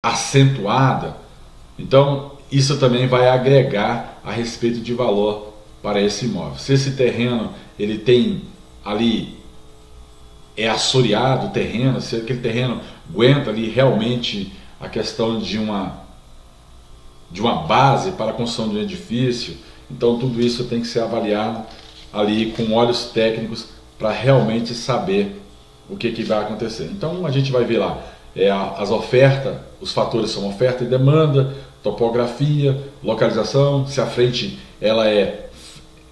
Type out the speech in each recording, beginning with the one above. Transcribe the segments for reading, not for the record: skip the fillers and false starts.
acentuada, então isso também vai agregar a respeito de valor para esse imóvel. Se esse terreno ele tem ali, é assoreado o terreno, se aquele terreno aguenta ali realmente a questão de uma base para a construção de um edifício, então tudo isso tem que ser avaliado ali com olhos técnicos para realmente saber o que vai acontecer. Então a gente vai ver lá as ofertas, os fatores são oferta e demanda, topografia, localização, se a frente ela é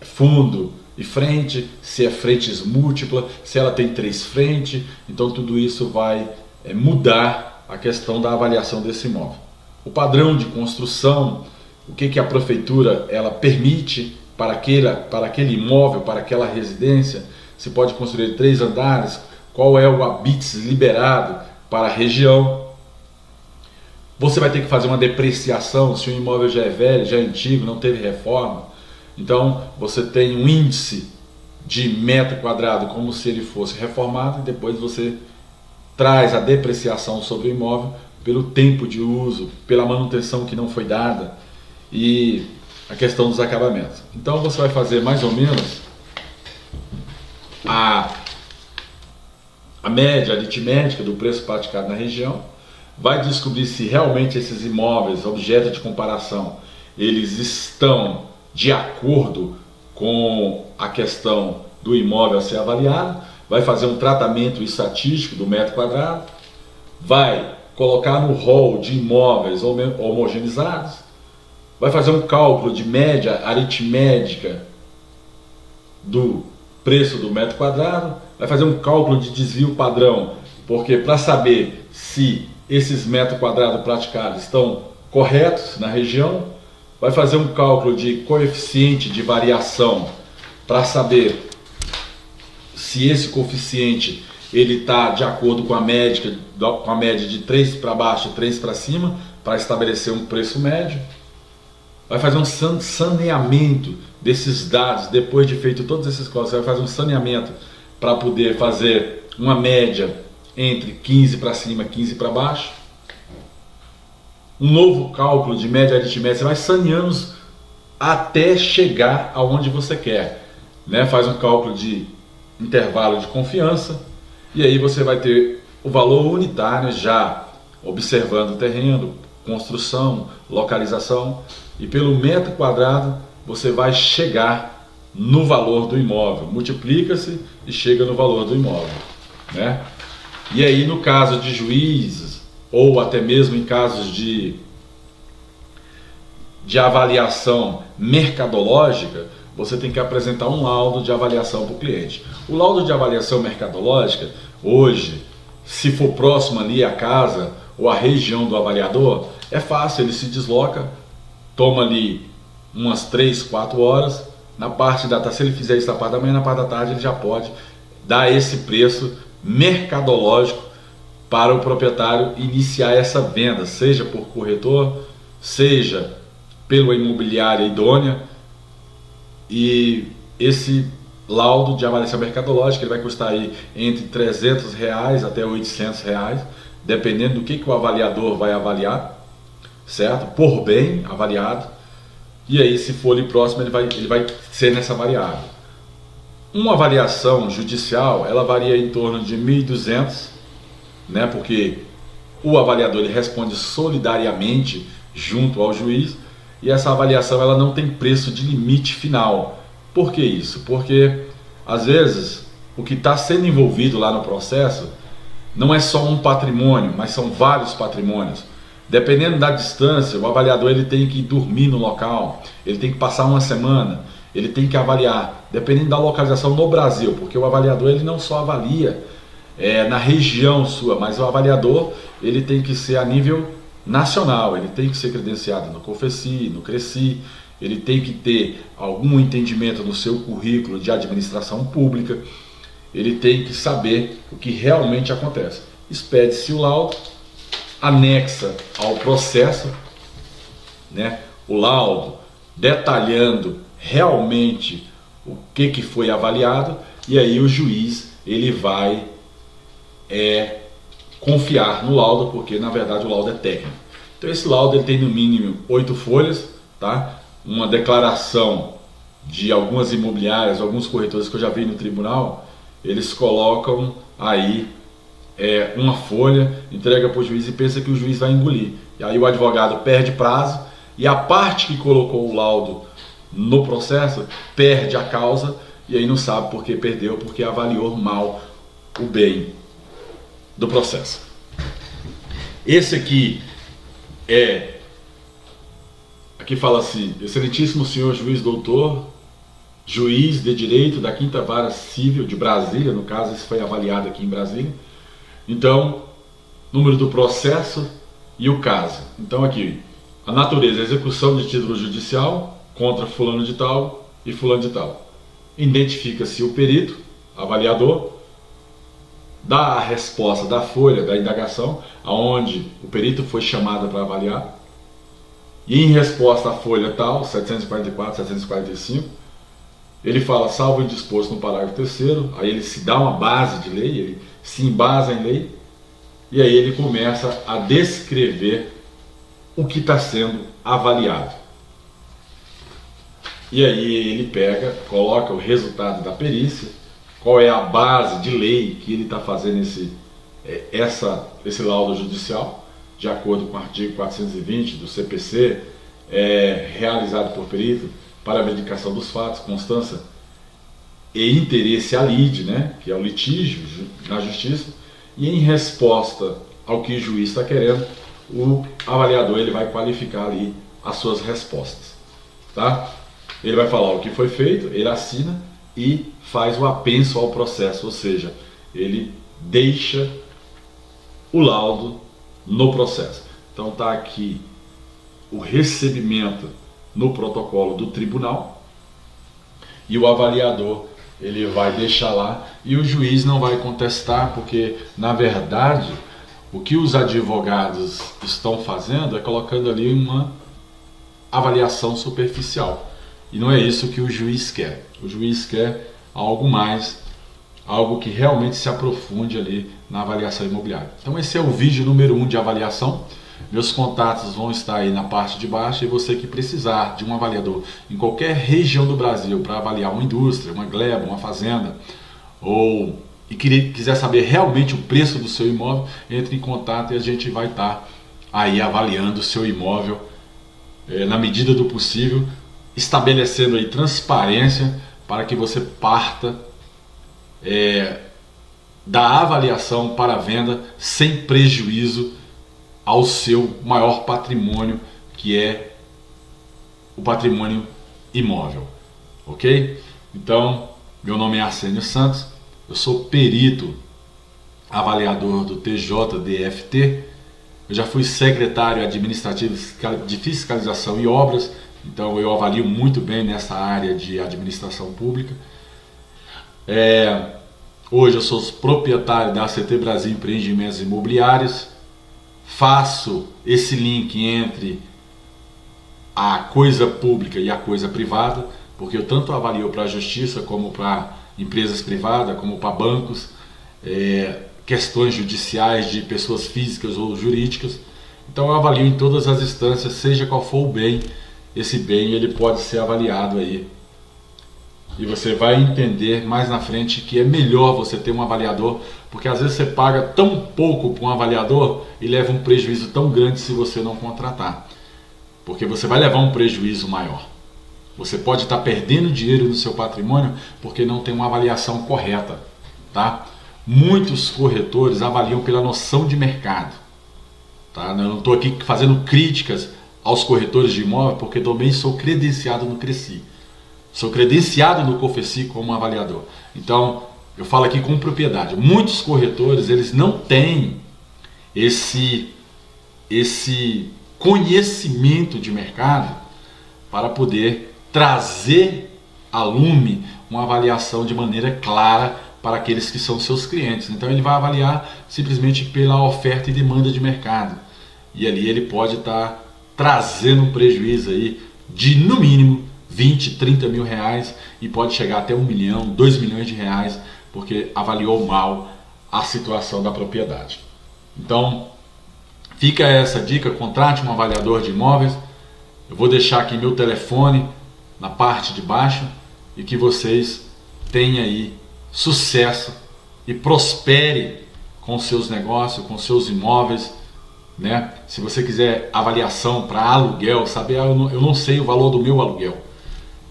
fundo e frente, se é frentes múltipla, se ela tem 3 frentes, então tudo isso vai mudar a questão da avaliação desse imóvel. O padrão de construção, o que a prefeitura ela permite para aquele imóvel, para aquela residência, se pode construir 3 andares, qual é o habites liberado para a região. Você vai ter que fazer uma depreciação se o imóvel já é velho, já é antigo, não teve reforma. Então você tem um índice de metro quadrado como se ele fosse reformado, e depois você traz a depreciação sobre o imóvel pelo tempo de uso, pela manutenção que não foi dada e a questão dos acabamentos. Então você vai fazer mais ou menos a média aritmética do preço praticado na região, vai descobrir se realmente esses imóveis, objeto de comparação, eles estão de acordo com a questão do imóvel a ser avaliado, vai fazer um tratamento estatístico do metro quadrado, vai colocar no rol de imóveis homogeneizados, vai fazer um cálculo de média aritmética do preço do metro quadrado, vai fazer um cálculo de desvio padrão, porque para saber se esses metros quadrados praticados estão corretos na região, vai fazer um cálculo de coeficiente de variação para saber se esse coeficiente ele está de acordo com a média de 3 para baixo e 3 para cima, para estabelecer um preço médio. Vai fazer um saneamento desses dados, depois de feito todos esses cálculos, você vai fazer um saneamento para poder fazer uma média entre 15 para cima e 15 para baixo. Um novo cálculo de média aritmética, você vai saneando até chegar aonde você quer, né? Faz um cálculo de intervalo de confiança e aí você vai ter o valor unitário já observando o terreno, construção, localização, e pelo metro quadrado você vai chegar no valor do imóvel, multiplica-se e chega no valor do imóvel, né? E aí no caso de juízes, ou até mesmo em casos de avaliação mercadológica, você tem que apresentar um laudo de avaliação para o cliente. O laudo de avaliação mercadológica, hoje, se for próximo ali à casa ou à região do avaliador, é fácil, ele se desloca, toma ali umas 3, 4 horas, na parte da tarde, se ele fizer isso na parte da manhã, na parte da tarde ele já pode dar esse preço mercadológico para o proprietário iniciar essa venda, seja por corretor, seja pela imobiliária idônea. E esse laudo de avaliação mercadológica ele vai custar aí entre R$300 até R$800, dependendo do que o avaliador vai avaliar, certo? Por bem avaliado. E aí, se for ali próximo, ele vai ser nessa variável. Uma avaliação judicial, ela varia em torno de 1.200, né? Porque o avaliador ele responde solidariamente junto ao juiz, e essa avaliação ela não tem preço de limite final. Por que isso? Porque às vezes o que está sendo envolvido lá no processo não é só um patrimônio, mas são vários patrimônios. Dependendo da distância, o avaliador ele tem que dormir no local, ele tem que passar uma semana, ele tem que avaliar, dependendo da localização no Brasil, porque o avaliador ele não só avalia na região sua, mas o avaliador ele tem que ser a nível nacional, ele tem que ser credenciado no COFECI, no CRECI, ele tem que ter algum entendimento no seu currículo de administração pública, ele tem que saber o que realmente acontece. Expede-se o laudo, anexa ao processo, né, o laudo detalhando realmente o que foi avaliado, e aí o juiz ele vai confiar no laudo, porque na verdade o laudo é técnico. Então esse laudo ele tem no mínimo 8 folhas, tá? Uma declaração de algumas imobiliárias, alguns corretores que eu já vi no tribunal, eles colocam aí uma folha, entrega para o juiz e pensa que o juiz vai engolir. E aí o advogado perde prazo e a parte que colocou o laudo no processo perde a causa e aí não sabe por que perdeu, porque avaliou mal o bem do processo. Esse aqui aqui fala assim: excelentíssimo senhor juiz doutor, juiz de direito da 5ª Vara Civil de Brasília, no caso isso foi avaliado aqui em Brasília. Então, número do processo e o caso. Então aqui, a natureza, execução de título judicial contra fulano de tal e fulano de tal. Identifica-se o perito, avaliador, dá a resposta da folha da indagação, aonde o perito foi chamado para avaliar, e em resposta à folha tal, 744, 745, ele fala, salvo o disposto no parágrafo 3º, aí ele se dá uma base de lei, ele se embasa em lei, e aí ele começa a descrever o que está sendo avaliado. E aí ele pega, coloca o resultado da perícia, qual é a base de lei que ele está fazendo esse laudo judicial, de acordo com o artigo 420 do CPC, realizado por perito para a verificação dos fatos, constância e interesse à lide, né, que é o litígio na justiça, e em resposta ao que o juiz está querendo, o avaliador ele vai qualificar ali as suas respostas, tá? Ele vai falar o que foi feito, ele assina e faz o apenso ao processo, ou seja, ele deixa o laudo no processo. Então está aqui o recebimento no protocolo do tribunal e o avaliador ele vai deixar lá e o juiz não vai contestar, porque na verdade o que os advogados estão fazendo é colocando ali uma avaliação superficial. E não é isso que o juiz quer. O juiz quer algo mais, algo que realmente se aprofunde ali na avaliação imobiliária. Então esse é o vídeo número 1 de avaliação. Meus contatos vão estar aí na parte de baixo, e você que precisar de um avaliador em qualquer região do Brasil para avaliar uma indústria, uma gleba, uma fazenda, e quiser saber realmente o preço do seu imóvel, entre em contato e a gente vai estar aí avaliando o seu imóvel na medida do possível, estabelecendo aí transparência para que você parta da avaliação para a venda sem prejuízo ao seu maior patrimônio, que é o patrimônio imóvel, ok? Então, meu nome é Arsênio Santos, eu sou perito avaliador do TJDFT, eu já fui secretário administrativo de fiscalização e obras, então eu avalio muito bem nessa área de administração pública. Hoje eu sou proprietário da ACT Brasil Empreendimentos Imobiliários, faço esse link entre a coisa pública e a coisa privada, porque eu tanto avalio para a justiça como para empresas privadas, como para bancos, questões judiciais de pessoas físicas ou jurídicas. Então eu avalio em todas as instâncias, seja qual for o bem, esse bem ele pode ser avaliado aí. E você vai entender mais na frente que é melhor você ter um avaliador, porque às vezes você paga tão pouco para um avaliador e leva um prejuízo tão grande se você não contratar. Porque você vai levar um prejuízo maior. Você pode estar perdendo dinheiro no seu patrimônio porque não tem uma avaliação correta, tá? Muitos corretores avaliam pela noção de mercado, tá? Eu não estou aqui fazendo críticas aos corretores de imóvel, porque também sou credenciado no Cresci. Sou credenciado no COFECI como avaliador. Então, eu falo aqui com propriedade. Muitos corretores, eles não têm esse conhecimento de mercado para poder trazer a lume uma avaliação de maneira clara para aqueles que são seus clientes. Então, ele vai avaliar simplesmente pela oferta e demanda de mercado. E ali ele pode estar trazendo um prejuízo aí de, no mínimo, 20, 30 mil reais, e pode chegar até 1 milhão, 2 milhões de reais, porque avaliou mal a situação da propriedade. Então, fica essa dica, contrate um avaliador de imóveis. Eu vou deixar aqui meu telefone na parte de baixo e que vocês tenham aí sucesso e prospere com seus negócios, com seus imóveis, né? Se você quiser avaliação para aluguel, saber, eu não sei o valor do meu aluguel,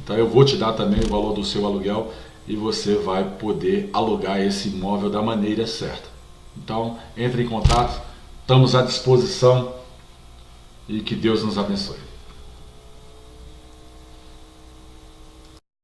então eu vou te dar também o valor do seu aluguel e você vai poder alugar esse imóvel da maneira certa. Então, entre em contato, estamos à disposição e que Deus nos abençoe.